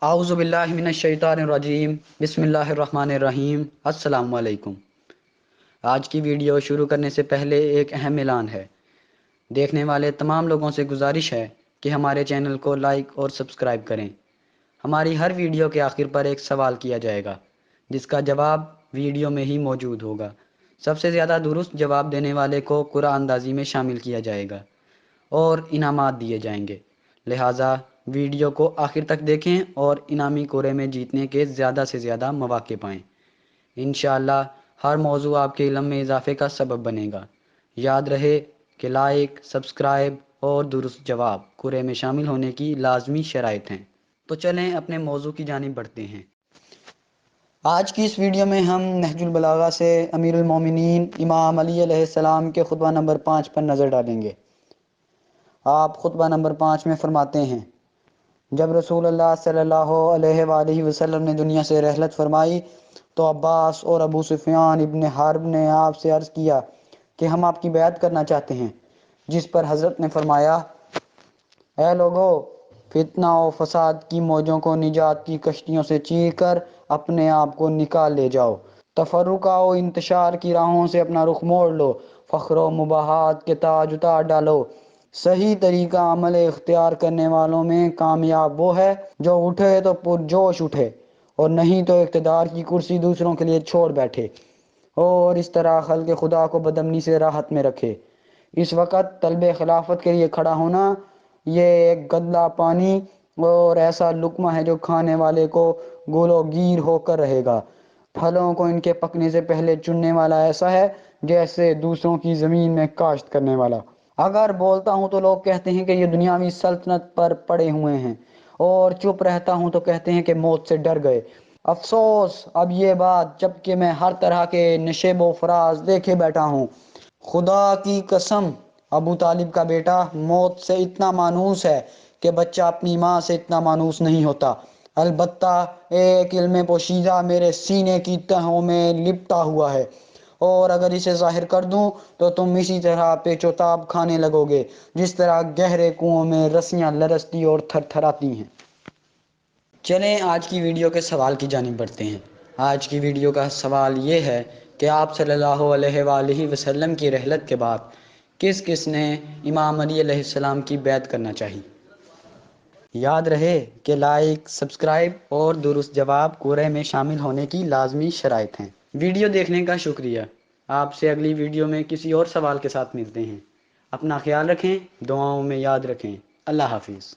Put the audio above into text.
اعوذ باللہ من الشیطان الرجیم، بسم اللہ الرحمن الرحیم۔ السلام علیکم۔ آج کی ویڈیو شروع کرنے سے پہلے ایک اہم اعلان ہے۔ دیکھنے والے تمام لوگوں سے گزارش ہے کہ ہمارے چینل کو لائک اور سبسکرائب کریں۔ ہماری ہر ویڈیو کے آخر پر ایک سوال کیا جائے گا جس کا جواب ویڈیو میں ہی موجود ہوگا۔ سب سے زیادہ درست جواب دینے والے کو قرآن اندازی میں شامل کیا جائے گا اور انعامات دیے جائیں گے۔ لہٰذا ویڈیو کو آخر تک دیکھیں اور انعامی کوڑے میں جیتنے کے زیادہ سے زیادہ مواقع پائیں۔ انشاءاللہ ہر موضوع آپ کے علم میں اضافے کا سبب بنے گا۔ یاد رہے کہ لائک، سبسکرائب اور درست جواب کوڑے میں شامل ہونے کی لازمی شرائط ہیں۔ تو چلیں اپنے موضوع کی جانب بڑھتے ہیں۔ آج کی اس ویڈیو میں ہم نہج البلاغہ سے امیر المومنین امام علی علیہ السلام کے خطبہ نمبر 5 پر نظر ڈالیں گے۔ آپ خطبہ نمبر 5 میں فرماتے ہیں: جب رسول اللہ صلی اللہ علیہ وآلہ وسلم نے دنیا سے رحلت فرمائی تو عباس اور ابو سفیان ابن حرب نے آپ سے عرض کیا کہ ہم آپ کی بیعت کرنا چاہتے ہیں، جس پر حضرت نے فرمایا: اے لوگو، فتنہ و فساد کی موجوں کو نجات کی کشتیوں سے چیر کر اپنے آپ کو نکال لے جاؤ، تفرقہ و انتشار کی راہوں سے اپنا رخ موڑ لو، فخر و مباحات کے تاج اتار ڈالو۔ صحیح طریقہ عمل اختیار کرنے والوں میں کامیاب وہ ہے جو اٹھے تو پرجوش اٹھے اور نہیں تو اقتدار کی کرسی دوسروں کے لیے چھوڑ بیٹھے، اور اس طرح خلق خدا کو بدامنی سے راحت میں رکھے۔ اس وقت طلب خلافت کے لیے کھڑا ہونا یہ ایک گدلا پانی اور ایسا لقمہ ہے جو کھانے والے کو گول و گیر ہو کر رہے گا۔ پھلوں کو ان کے پکنے سے پہلے چننے والا ایسا ہے جیسے دوسروں کی زمین میں کاشت کرنے والا۔ اگر بولتا ہوں تو لوگ کہتے ہیں کہ یہ دنیاوی سلطنت پر پڑے ہوئے ہیں، اور چپ رہتا ہوں تو کہتے ہیں کہ موت سے ڈر گئے۔ افسوس اب یہ بات جب کہ میں ہر طرح کے نشیب و فراز دیکھے بیٹھا ہوں۔ خدا کی قسم، ابو طالب کا بیٹا موت سے اتنا مانوس ہے کہ بچہ اپنی ماں سے اتنا مانوس نہیں ہوتا۔ البتہ ایک علم پوشیدہ میرے سینے کی تہوں میں لپٹا ہوا ہے، اور اگر اسے ظاہر کر دوں تو تم اسی طرح پیچ و تاب کھانے لگو گے جس طرح گہرے کنووں میں رسیاں لرزتی اور تھر تھراتی ہیں۔ چلیں آج کی ویڈیو کے سوال کی جانب بڑھتے ہیں۔ آج کی ویڈیو کا سوال یہ ہے کہ آپ صلی اللہ علیہ وآلہ وسلم کی رحلت کے بعد کس کس نے امام علی علیہ السلام کی بیعت کرنا چاہی؟ یاد رہے کہ لائک، سبسکرائب اور درست جواب کوڑے میں شامل ہونے کی لازمی شرائط ہیں۔ ویڈیو دیکھنے کا شکریہ۔ آپ سے اگلی ویڈیو میں کسی اور سوال کے ساتھ ملتے ہیں۔ اپنا خیال رکھیں، دعاؤں میں یاد رکھیں۔ اللہ حافظ۔